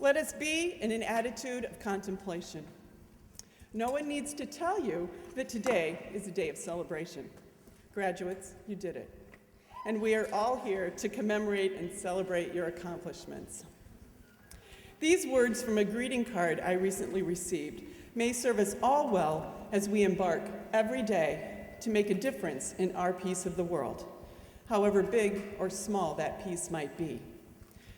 Let us be in an attitude of contemplation. No one needs to tell you that today is a day of celebration. Graduates, you did it. And we are all here to commemorate and celebrate your accomplishments. These words from a greeting card I recently received may serve us all well as we embark every day to make a difference in our piece of the world, however big or small that piece might be.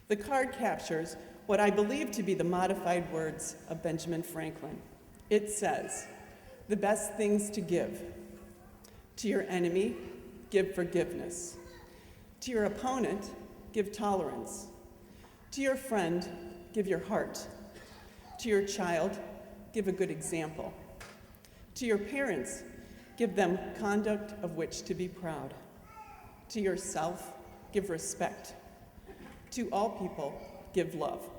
The card captures what I believe to be the modified words of Benjamin Franklin. It says, "The best things to give. To your enemy, give forgiveness. To your opponent, give tolerance. To your friend, give your heart. To your child, give a good example. To your parents, give them conduct of which to be proud. To yourself, give respect. To all people, give love."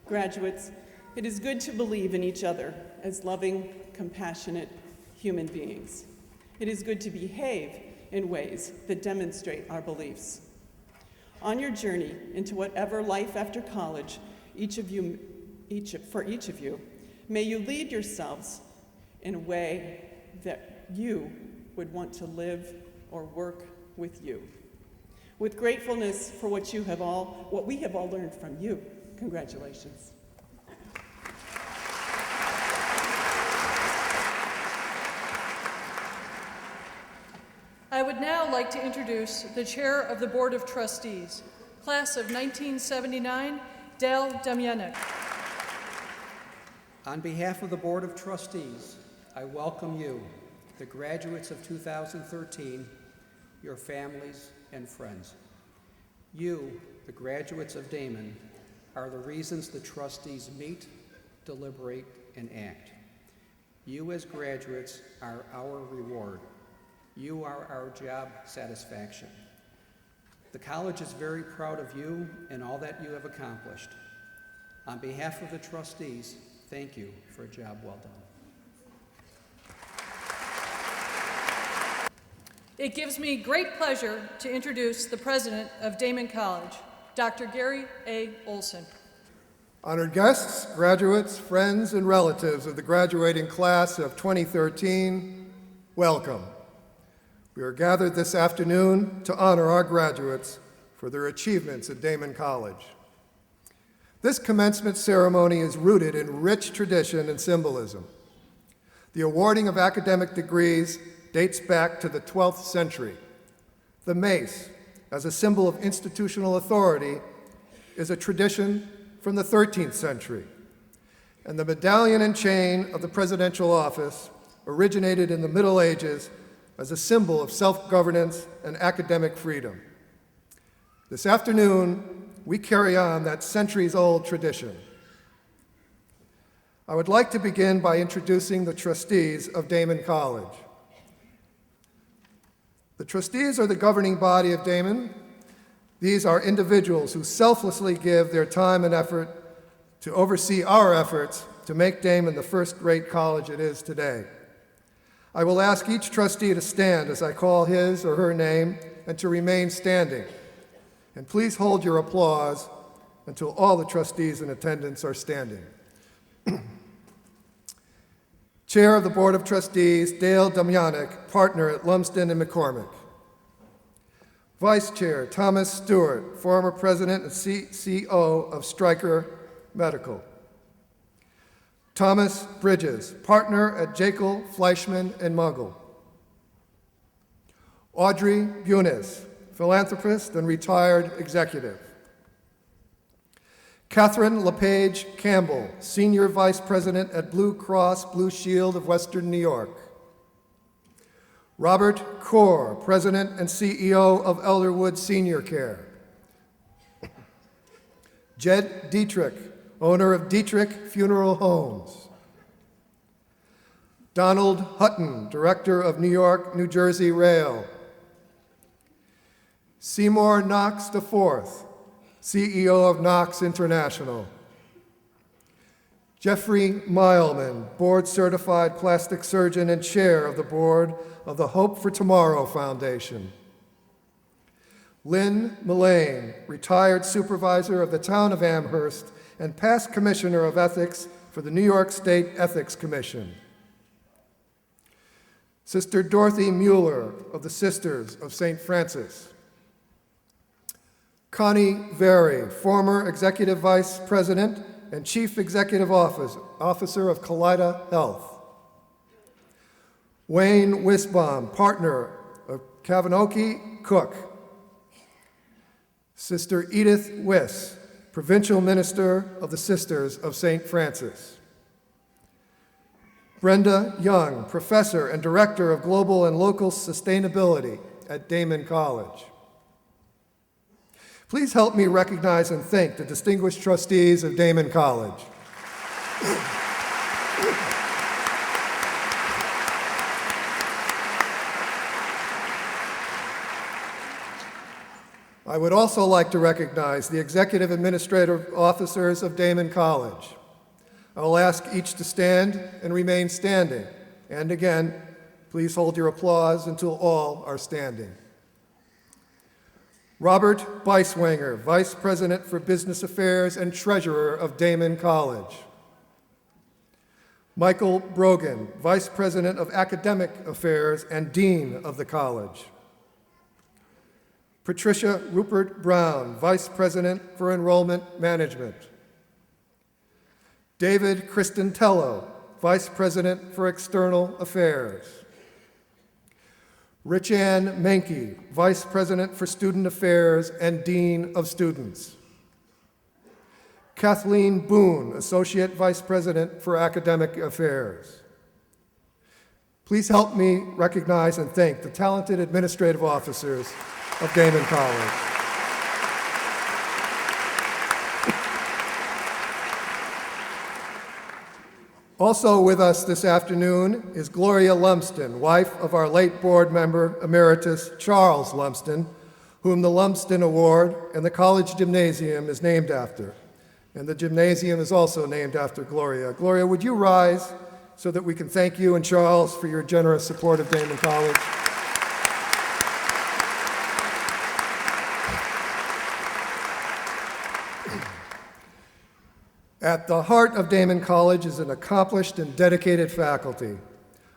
Graduates, it is good to believe in each other as loving, compassionate human beings. It is good to behave in ways that demonstrate our beliefs. On your journey into whatever life after college for each of you, may you lead yourselves in a way that you would want to live or work with you. With gratefulness for what we have all learned from you, congratulations. I would now like to introduce the Chair of the Board of Trustees, Class of 1979, Daemen. On behalf of the Board of Trustees, I welcome you, the graduates of 2013, your families and friends. You, the graduates of Daemen, are the reasons the trustees meet, deliberate, and act. You as graduates are our reward. You are our job satisfaction. The college is very proud of you and all that you have accomplished. On behalf of the trustees, thank you for a job well done. It gives me great pleasure to introduce the president of Daemen College, Dr. Gary A. Olson. Honored guests, graduates, friends, and relatives of the graduating class of 2013, welcome. We are gathered this afternoon to honor our graduates for their achievements at Daemen College. This commencement ceremony is rooted in rich tradition and symbolism. The awarding of academic degrees dates back to the 12th century. The mace, as a symbol of institutional authority, is a tradition from the 13th century. And the medallion and chain of the presidential office originated in the Middle Ages as a symbol of self-governance and academic freedom. This afternoon, we carry on that centuries-old tradition. I would like to begin by introducing the trustees of Daemen College. The trustees are the governing body of Daemen. These are individuals who selflessly give their time and effort to oversee our efforts to make Daemen the first great college it is today. I will ask each trustee to stand as I call his or her name and to remain standing. And please hold your applause until all the trustees in attendance are standing. Chair of the Board of Trustees, Dale Demyanek, partner at Lumsden and McCormick. Vice Chair, Thomas Stewart, former president and CEO of Stryker Medical. Thomas Bridges, partner at Jekyll, Fleischman, and Muggle. Audrey Bunis, philanthropist and retired executive. Catherine LePage Campbell, senior vice president at Blue Cross Blue Shield of Western New York. Robert Kaur, president and CEO of Elderwood Senior Care. Jed Dietrich, owner of Dietrich Funeral Homes. Donald Hutton, director of New York, New Jersey Rail. Seymour Knox IV, CEO of Knox International. Jeffrey Mileman, board-certified plastic surgeon and chair of the board of the Hope for Tomorrow Foundation. Lynn Mullane, retired supervisor of the town of Amherst and past commissioner of ethics for the New York State Ethics Commission. Sister Dorothy Mueller of the Sisters of St. Francis. Connie Very, former executive vice president and chief executive officer of Kaleida Health. Wayne Wisbaum, partner of Kavanoki Cook. Sister Edith Wiss, provincial minister of the Sisters of St. Francis. Brenda Young, professor and director of global and local sustainability at Daemen College. Please help me recognize and thank the distinguished trustees of Daemen College. I would also like to recognize the executive administrative officers of Daemen College. I will ask each to stand and remain standing. And again, please hold your applause until all are standing. Robert Beiswanger, Vice President for Business Affairs and Treasurer of Daemen College. Michael Brogan, Vice President of Academic Affairs and Dean of the college. Patricia Rupert Brown, Vice President for Enrollment Management. David Cristantello, Vice President for External Affairs. Rich Ann Menke, Vice President for Student Affairs and Dean of Students. Kathleen Boone, Associate Vice President for Academic Affairs. Please help me recognize and thank the talented administrative officers of Daemen College. Also with us this afternoon is Gloria Lumsden, wife of our late board member emeritus Charles Lumsden, whom the Lumsden Award and the college gymnasium is named after. And the gymnasium is also named after Gloria. Gloria, would you rise so that we can thank you and Charles for your generous support of Daemen College? At the heart of Daemen College is an accomplished and dedicated faculty.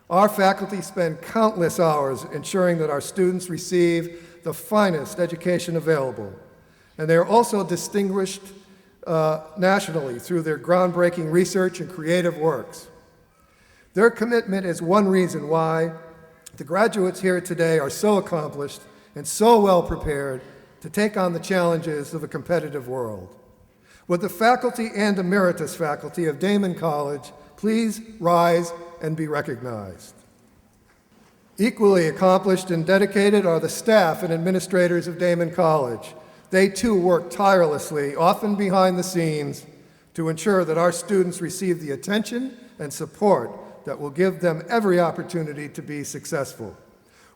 Our faculty spend countless hours ensuring that our students receive the finest education available. And they are also distinguished nationally through their groundbreaking research and creative works. Their commitment is one reason why the graduates here today are so accomplished and so well prepared to take on the challenges of a competitive world. Would the faculty and emeritus faculty of Daemen College please rise and be recognized? Equally accomplished and dedicated are the staff and administrators of Daemen College. They too work tirelessly, often behind the scenes, to ensure that our students receive the attention and support that will give them every opportunity to be successful.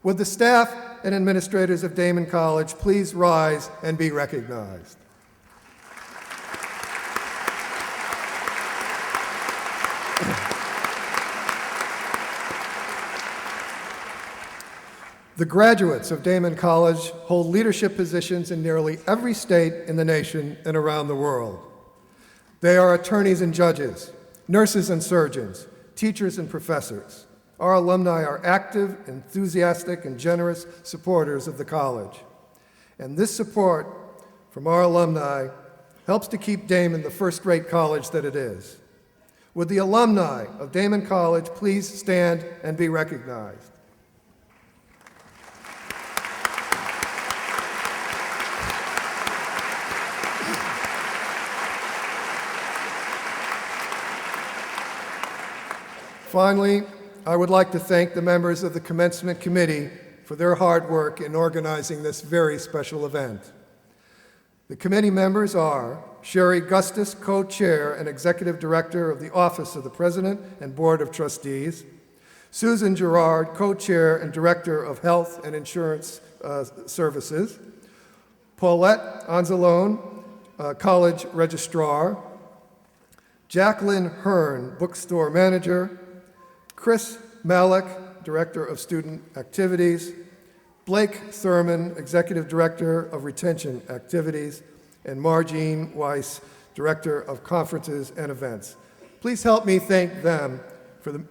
Would the staff and administrators of Daemen College please rise and be recognized? The graduates of Daemen College hold leadership positions in nearly every state in the nation and around the world. They are attorneys and judges, nurses and surgeons, teachers and professors. Our alumni are active, enthusiastic, and generous supporters of the college. And this support from our alumni helps to keep Daemen the first-rate college that it is. Would the alumni of Daemen College please stand and be recognized? Finally, I would like to thank the members of the Commencement Committee for their hard work in organizing this very special event. The committee members are Sherry Gustus, co-chair and executive director of the Office of the President and Board of Trustees, Susan Gerard, co-chair and director of Health and Insurance Services, Paulette Anzalone, college registrar, Jacqueline Hearn, bookstore manager, Chris Malik, Director of Student Activities, Blake Thurman, Executive Director of Retention Activities, and Margene Weiss, Director of Conferences and Events. Please help me thank them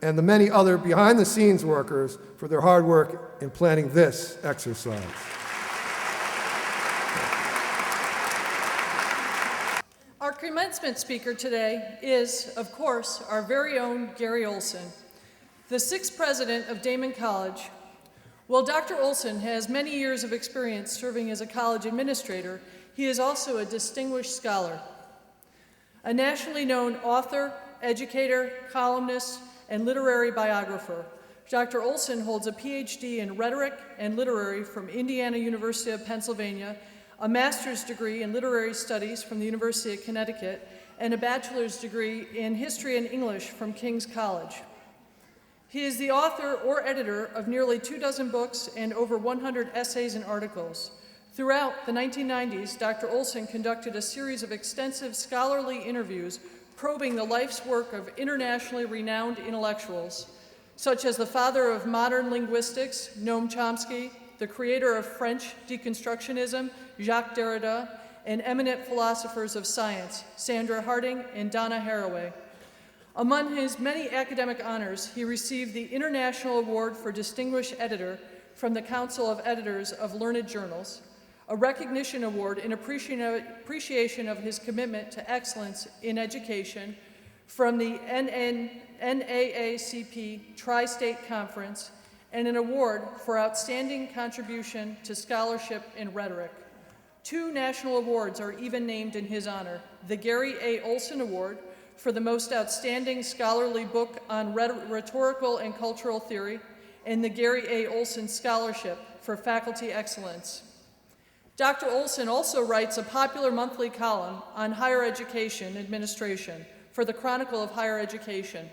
and the many other behind-the-scenes workers for their hard work in planning this exercise. Our commencement speaker today is, of course, our very own Gary Olson, the 6th president of Daemen College. While Dr. Olson has many years of experience serving as a college administrator, he is also a distinguished scholar. A nationally known author, educator, columnist, and literary biographer, Dr. Olson holds a PhD in rhetoric and literary from Indiana University of Pennsylvania, a master's degree in literary studies from the University of Connecticut, and a bachelor's degree in history and English from King's College. He is the author or editor of nearly 24 books and over 100 essays and articles. Throughout the 1990s, Dr. Olson conducted a series of extensive scholarly interviews probing the life's work of internationally renowned intellectuals, such as the father of modern linguistics, Noam Chomsky, the creator of French deconstructionism, Jacques Derrida, and eminent philosophers of science, Sandra Harding and Donna Haraway. Among his many academic honors, he received the International Award for Distinguished Editor from the Council of Editors of Learned Journals, a recognition award in appreciation of his commitment to excellence in education from the NAACP Tri-State Conference, and an award for outstanding contribution to scholarship in rhetoric. 2 national awards are even named in his honor: the Gary A. Olson Award for the most outstanding scholarly book on rhetorical and cultural theory, and the Gary A. Olson Scholarship for faculty excellence. Dr. Olson also writes a popular monthly column on higher education administration for the Chronicle of Higher Education.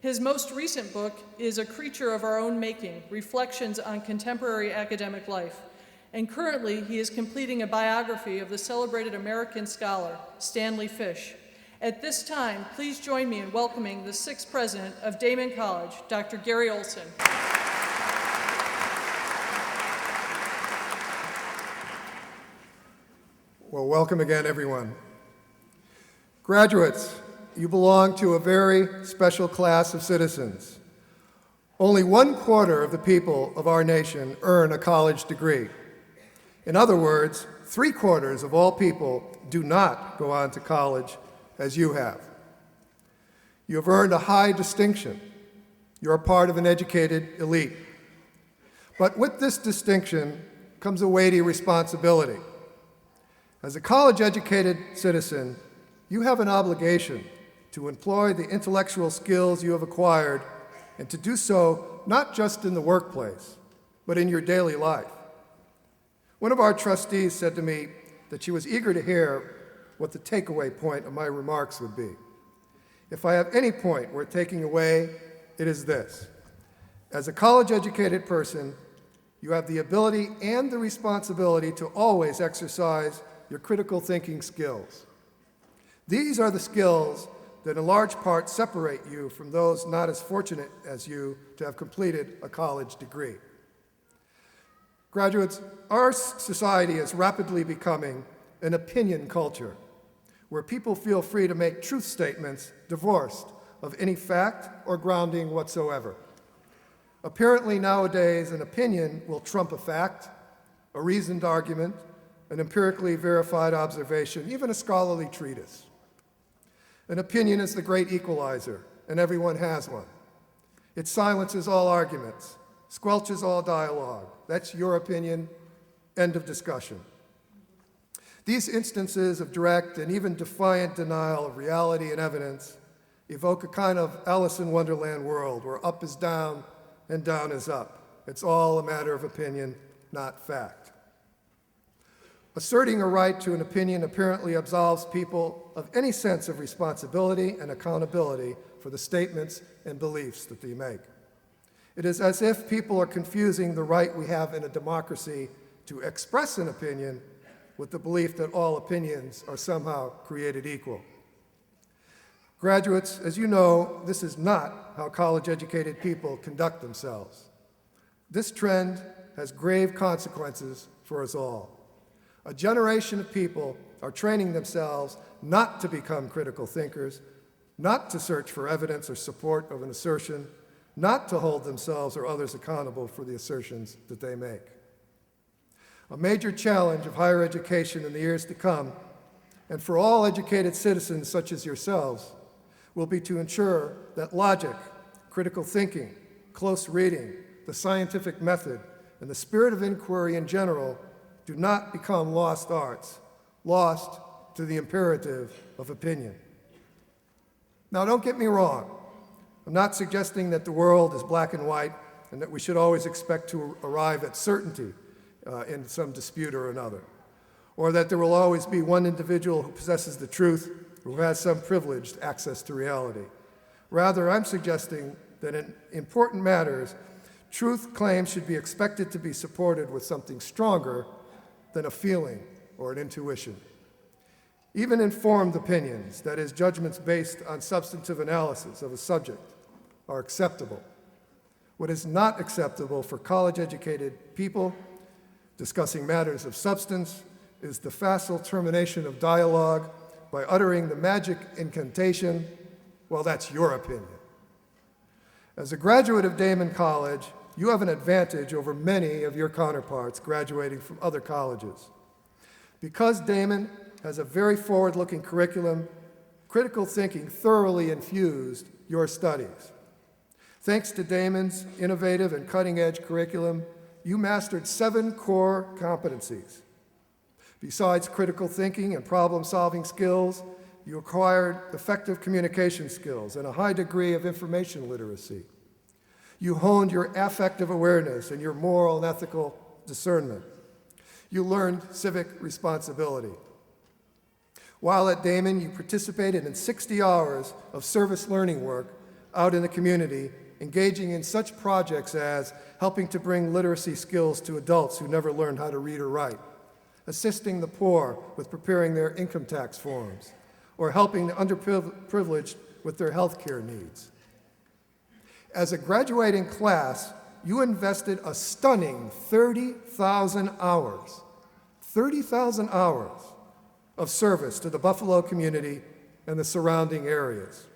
His most recent book is A Creature of Our Own Making, Reflections on Contemporary Academic Life. And currently, he is completing a biography of the celebrated American scholar, Stanley Fish. At this time, please join me in welcoming the 6th president of Daemen College, Dr. Gary Olson. Well, welcome again, everyone. Graduates, you belong to a very special class of citizens. Only 1/4 of the people of our nation earn a college degree. In other words, 3/4 of all people do not go on to college as you have. You have earned a high distinction. You're a part of an educated elite. But with this distinction comes a weighty responsibility. As a college-educated citizen, you have an obligation to employ the intellectual skills you have acquired and to do so not just in the workplace, but in your daily life. One of our trustees said to me that she was eager to hear what the takeaway point of my remarks would be. If I have any point worth taking away, it is this. As a college-educated person, you have the ability and the responsibility to always exercise your critical thinking skills. These are the skills that in large part separate you from those not as fortunate as you to have completed a college degree. Graduates, our society is rapidly becoming an opinion culture, where people feel free to make truth statements divorced of any fact or grounding whatsoever. Apparently nowadays, an opinion will trump a fact, a reasoned argument, an empirically verified observation, even a scholarly treatise. An opinion is the great equalizer, and everyone has one. It silences all arguments, squelches all dialogue. That's your opinion, end of discussion. These instances of direct and even defiant denial of reality and evidence evoke a kind of Alice in Wonderland world where up is down and down is up. It's all a matter of opinion, not fact. Asserting a right to an opinion apparently absolves people of any sense of responsibility and accountability for the statements and beliefs that they make. It is as if people are confusing the right we have in a democracy to express an opinion with the belief that all opinions are somehow created equal. Graduates, as you know, this is not how college-educated people conduct themselves. This trend has grave consequences for us all. A generation of people are training themselves not to become critical thinkers, not to search for evidence or support of an assertion, not to hold themselves or others accountable for the assertions that they make. A major challenge of higher education in the years to come, and for all educated citizens such as yourselves, will be to ensure that logic, critical thinking, close reading, the scientific method, and the spirit of inquiry in general do not become lost arts, lost to the imperative of opinion. Now, don't get me wrong. I'm not suggesting that the world is black and white and that we should always expect to arrive at certainty in some dispute or another, or that there will always be one individual who possesses the truth, who has some privileged access to reality. Rather, I'm suggesting that in important matters, truth claims should be expected to be supported with something stronger than a feeling or an intuition. Even informed opinions, that is, judgments based on substantive analysis of a subject, are acceptable. What is not acceptable for college-educated people discussing matters of substance is the facile termination of dialogue by uttering the magic incantation, "Well, that's your opinion." As a graduate of Daemen College, you have an advantage over many of your counterparts graduating from other colleges. Because Daemen has a very forward-looking curriculum, critical thinking thoroughly infused your studies. Thanks to Daemen's innovative and cutting-edge curriculum, you mastered 7 core competencies. Besides critical thinking and problem-solving skills, you acquired effective communication skills and a high degree of information literacy. You honed your affective awareness and your moral and ethical discernment. You learned civic responsibility. While at Daemen, you participated in 60 hours of service learning work out in the community, engaging in such projects as helping to bring literacy skills to adults who never learned how to read or write, assisting the poor with preparing their income tax forms, or helping the underprivileged with their health care needs. As a graduating class, you invested a stunning 30,000 hours, 30,000 hours of service to the Buffalo community and the surrounding areas.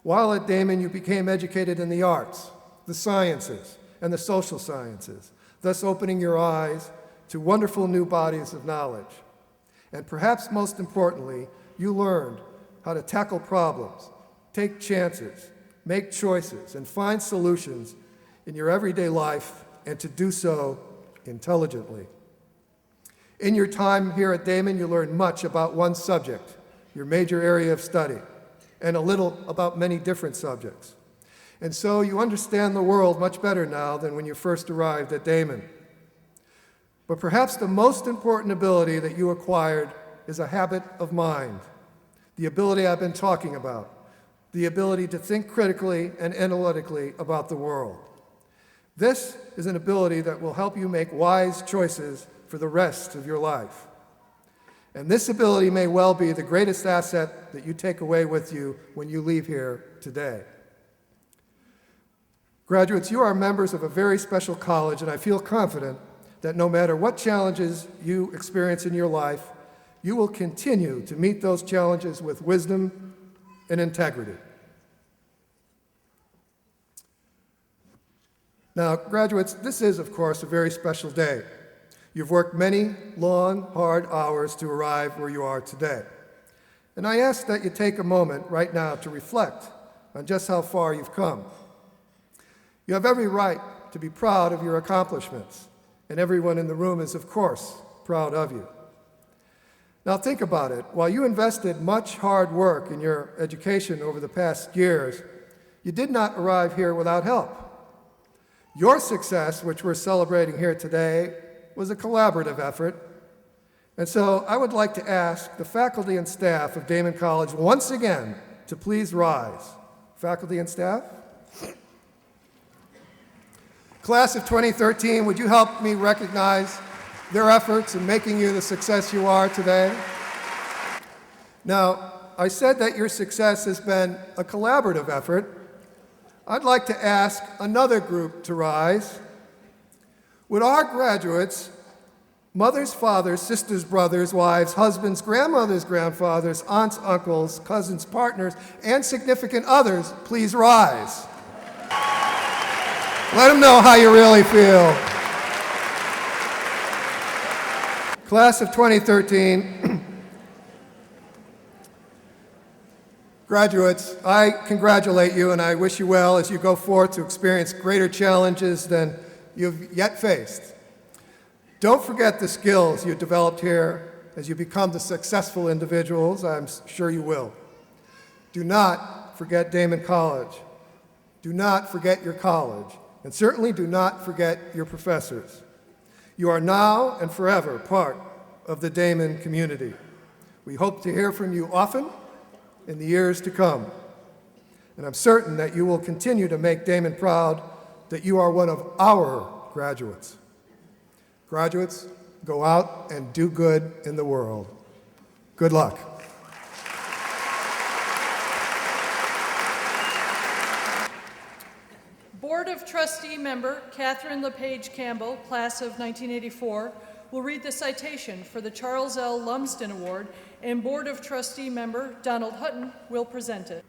While at Daemen, you became educated in the arts, the sciences, and the social sciences, thus opening your eyes to wonderful new bodies of knowledge. And perhaps most importantly, you learned how to tackle problems, take chances, make choices, and find solutions in your everyday life, and to do so intelligently. In your time here at Daemen, you learned much about one subject, your major area of study, and a little about many different subjects. And so you understand the world much better now than when you first arrived at Daemen. But perhaps the most important ability that you acquired is a habit of mind, the ability I've been talking about, the ability to think critically and analytically about the world. This is an ability that will help you make wise choices for the rest of your life. And this ability may well be the greatest asset that you take away with you when you leave here today. Graduates, you are members of a very special college, and I feel confident that no matter what challenges you experience in your life, you will continue to meet those challenges with wisdom and integrity. Now, graduates, this is, of course, a very special day. You've worked many long, hard hours to arrive where you are today. And I ask that you take a moment right now to reflect on just how far you've come. You have every right to be proud of your accomplishments, and everyone in the room is, of course, proud of you. Now think about it. While you invested much hard work in your education over the past years, you did not arrive here without help. Your success, which we're celebrating here today, was a collaborative effort. And so I would like to ask the faculty and staff of Daemen College once again to please rise. Faculty and staff? Class of 2013, would you help me recognize their efforts in making you the success you are today? Now, I said that your success has been a collaborative effort. I'd like to ask another group to rise. Would our graduates, mothers, fathers, sisters, brothers, wives, husbands, grandmothers, grandfathers, aunts, uncles, cousins, partners, and significant others please rise? Let them know how you really feel. Class of 2013, graduates, I congratulate you and I wish you well as you go forth to experience greater challenges than you've yet faced. Don't forget the skills you developed here as you become the successful individuals I'm sure you will. Do not forget Daemen College. Do not forget your college. And certainly do not forget your professors. You are now and forever part of the Daemen community. We hope to hear from you often in the years to come. And I'm certain that you will continue to make Daemen proud that you are one of our graduates. Graduates, go out and do good in the world. Good luck. Board of Trustee member Catherine LePage Campbell, class of 1984, will read the citation for the Charles L. Lumsden Award, and Board of Trustee member Donald Hutton will present it.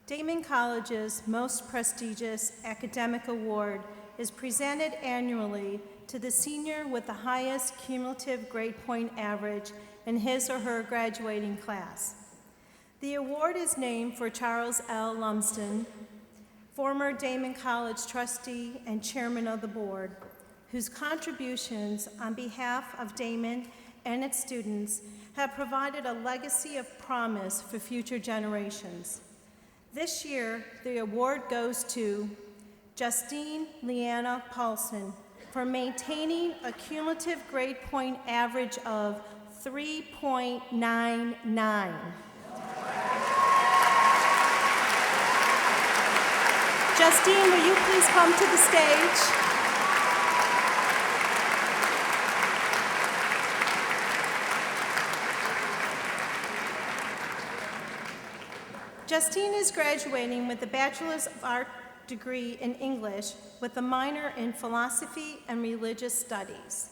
Daemen College's most prestigious academic award is presented annually to the senior with the highest cumulative grade point average in his or her graduating class. The award is named for Charles L. Lumsden, former Daemen College trustee and chairman of the board, whose contributions on behalf of Daemen and its students have provided a legacy of promise for future generations. This year, the award goes to Justine Leanna Paulson for maintaining a cumulative grade point average of 3.99. Justine, will you please come to the stage? Justine is graduating with a Bachelor's of Art degree in English with a minor in Philosophy and Religious Studies.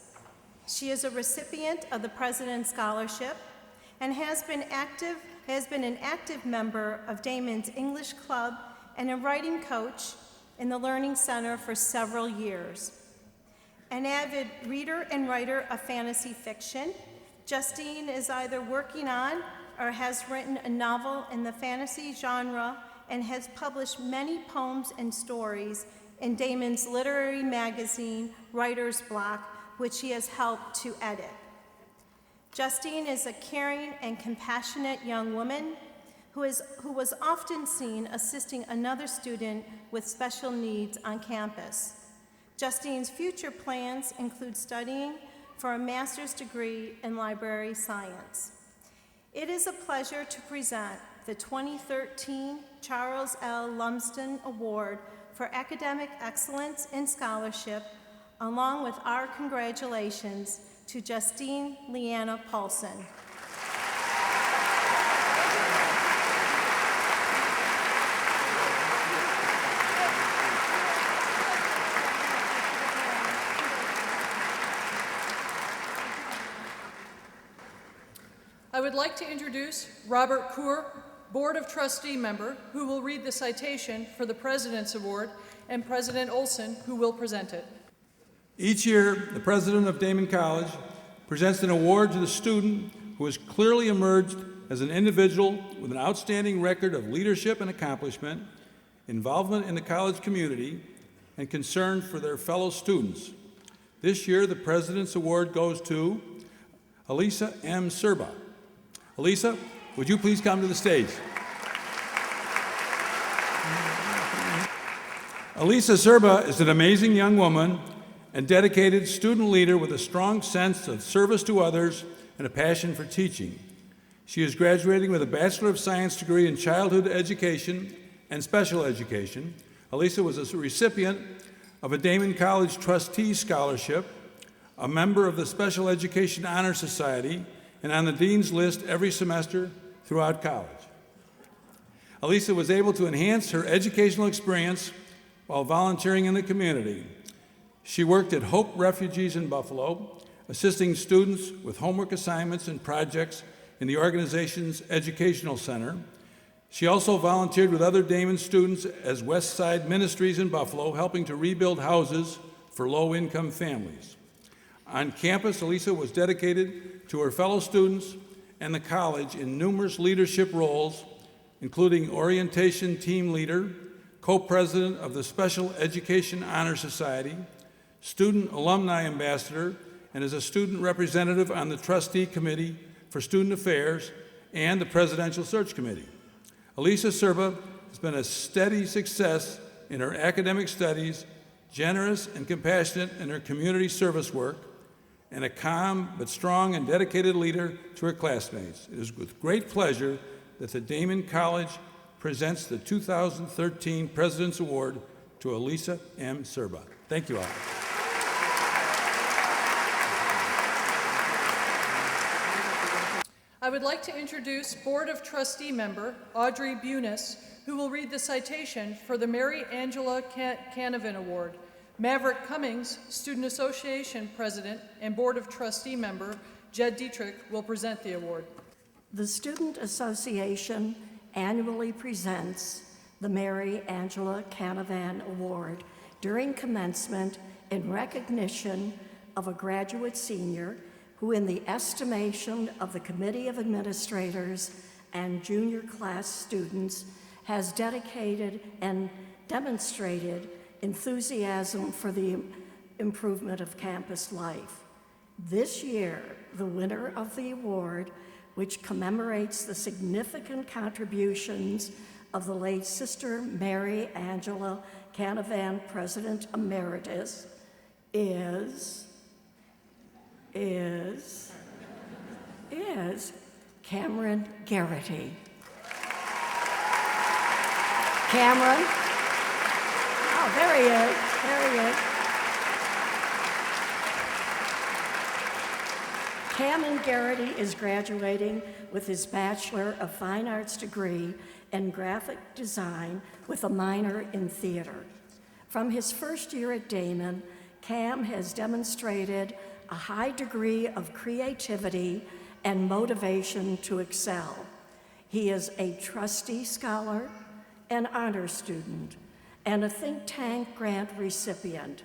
She is a recipient of the President's Scholarship and has been an active member of Daemen's English Club and a writing coach in the Learning Center for several years. An avid reader and writer of fantasy fiction, Justine is either working on or has written a novel in the fantasy genre and has published many poems and stories in Daemen's literary magazine, Writer's Block, which she has helped to edit. Justine is a caring and compassionate young woman who was often seen assisting another student with special needs on campus. Justine's future plans include studying for a master's degree in library science. It is a pleasure to present the 2013 Charles L. Lumsden Award for Academic Excellence in Scholarship, along with our congratulations to Justine Leanna Paulson. I would like to introduce Robert Coor, Board of Trustee member, who will read the citation for the President's Award, and President Olson, who will present it. Each year, the President of Daemen College presents an award to the student who has clearly emerged as an individual with an outstanding record of leadership and accomplishment, involvement in the college community, and concern for their fellow students. This year, the President's Award goes to Elisa M. Serba. Elisa, would you please come to the stage? Elisa Serba is an amazing young woman and dedicated student leader with a strong sense of service to others and a passion for teaching. She is graduating with a Bachelor of Science degree in Childhood Education and Special Education. Elisa was a recipient of a Daemen College Trustee Scholarship, a member of the Special Education Honor Society, and on the Dean's List every semester throughout college. Elisa was able to enhance her educational experience while volunteering in the community. She worked at Hope Refugees in Buffalo, assisting students with homework assignments and projects in the organization's educational center. She also volunteered with other Daemen students as West Side Ministries in Buffalo, helping to rebuild houses for low-income families. On campus, Elisa was dedicated to her fellow students and the college in numerous leadership roles, including orientation team leader, co-president of the Special Education Honor Society, student alumni ambassador, and as a student representative on the trustee committee for student affairs and the presidential search committee. Elisa Serba has been a steady success in her academic studies, generous and compassionate in her community service work, and a calm but strong and dedicated leader to her classmates. It is with great pleasure that the Daemen College presents the 2013 President's Award to Elisa M. Serba. Thank you all. I would like to introduce Board of Trustee member Audrey Bunis, who will read the citation for the Mary Angela Canavan Award. Maverick Cummings, Student Association President and Board of Trustee member Jed Dietrich will present the award. The Student Association annually presents the Mary Angela Canavan Award during commencement in recognition of a graduate senior who, in the estimation of the Committee of Administrators and junior class students, has dedicated and demonstrated enthusiasm for the improvement of campus life. This year, the winner of the award, which commemorates the significant contributions of the late Sister Mary Angela Canavan, President Emeritus, is Cameron Garrity. Cameron? Oh, there he is. There he is. Cameron Garrity is graduating with his Bachelor of Fine Arts degree in graphic design with a minor in theater. From his first year at Daemen, Cam has demonstrated a high degree of creativity and motivation to excel. He is a trustee scholar, an honor student, and a think tank grant recipient.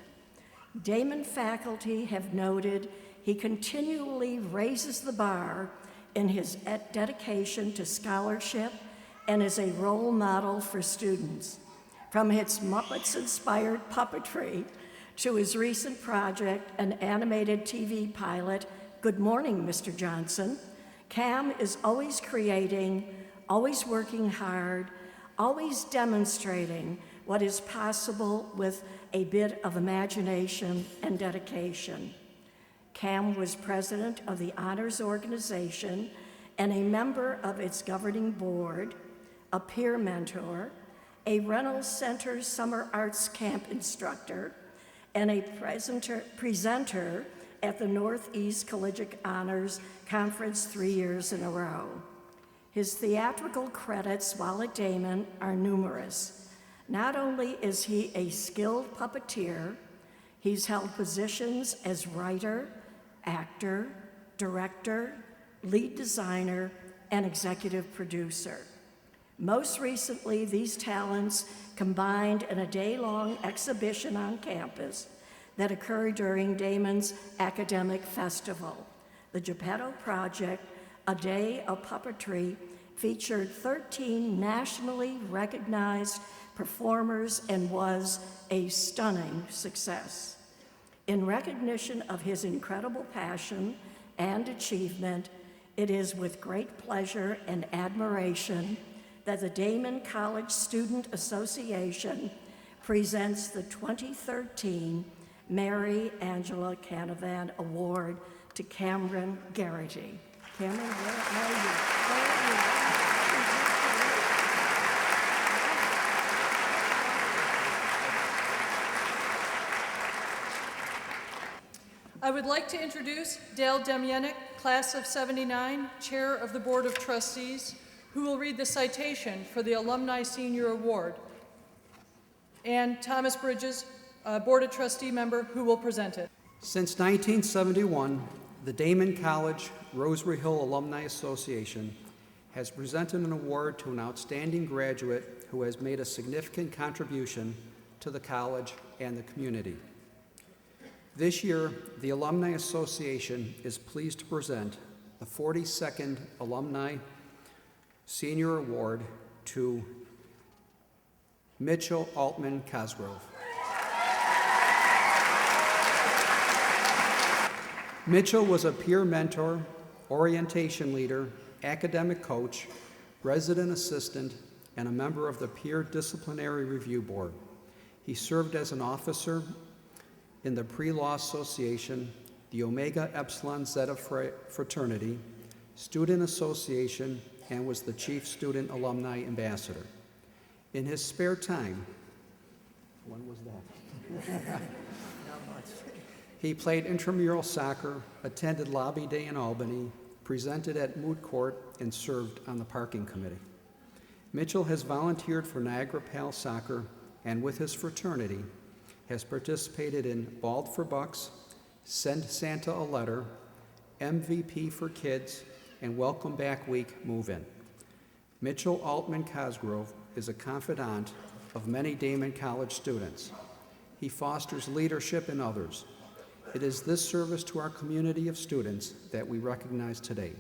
Daemen faculty have noted he continually raises the bar in his dedication to scholarship and is a role model for students. From his Muppets-inspired puppetry to his recent project, an animated TV pilot, Good Morning, Mr. Johnson, Cam is always creating, always working hard, always demonstrating what is possible with a bit of imagination and dedication. Cam was president of the Honors Organization and a member of its governing board, a peer mentor, a Reynolds Center Summer Arts Camp instructor, and a presenter at the Northeast Collegiate Honors Conference 3 years in a row. His theatrical credits while at Daemen are numerous. Not only is he a skilled puppeteer, he's held positions as writer, actor, director, lead designer, and executive producer. Most recently, these talents combined in a day-long exhibition on campus that occurred during Daemen's academic festival. The Geppetto Project, a day of puppetry, featured 13 nationally recognized performers and was a stunning success. In recognition of his incredible passion and achievement, it is with great pleasure and admiration that the Daemen College Student Association presents the 2013 Mary Angela Canavan Award to Cameron Garrity. Cameron, where are you? Where are you? I would like to introduce Dale Demyanek, Class of '79, Chair of the Board of Trustees, who will read the citation for the Alumni Senior Award. and Thomas Bridges, Board of Trustee member, who will present it. Since 1971, the Daemen College Rosary Hill Alumni Association has presented an award to an outstanding graduate who has made a significant contribution to the college and the community. This year, the Alumni Association is pleased to present the 42nd Alumni Senior Award to Mitchell Altman Cosgrove. Mitchell was a peer mentor, orientation leader, academic coach, resident assistant, and a member of the Peer Disciplinary Review Board. He served as an officer in the Pre-Law Association, the Omega Epsilon Zeta Fraternity, Student Association, and was the Chief Student Alumni Ambassador. In his spare time, when was that? He played intramural soccer, attended Lobby Day in Albany, presented at Moot Court, and served on the parking committee. Mitchell has volunteered for Niagara Pals Soccer and with his fraternity has participated in Bald for Bucks, Send Santa a Letter, MVP for Kids, and Welcome Back Week Move-In. Mitchell Altman Cosgrove is a confidant of many Daemen College students. He fosters leadership in others. It is this service to our community of students that we recognize today.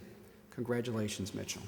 Congratulations, Mitchell.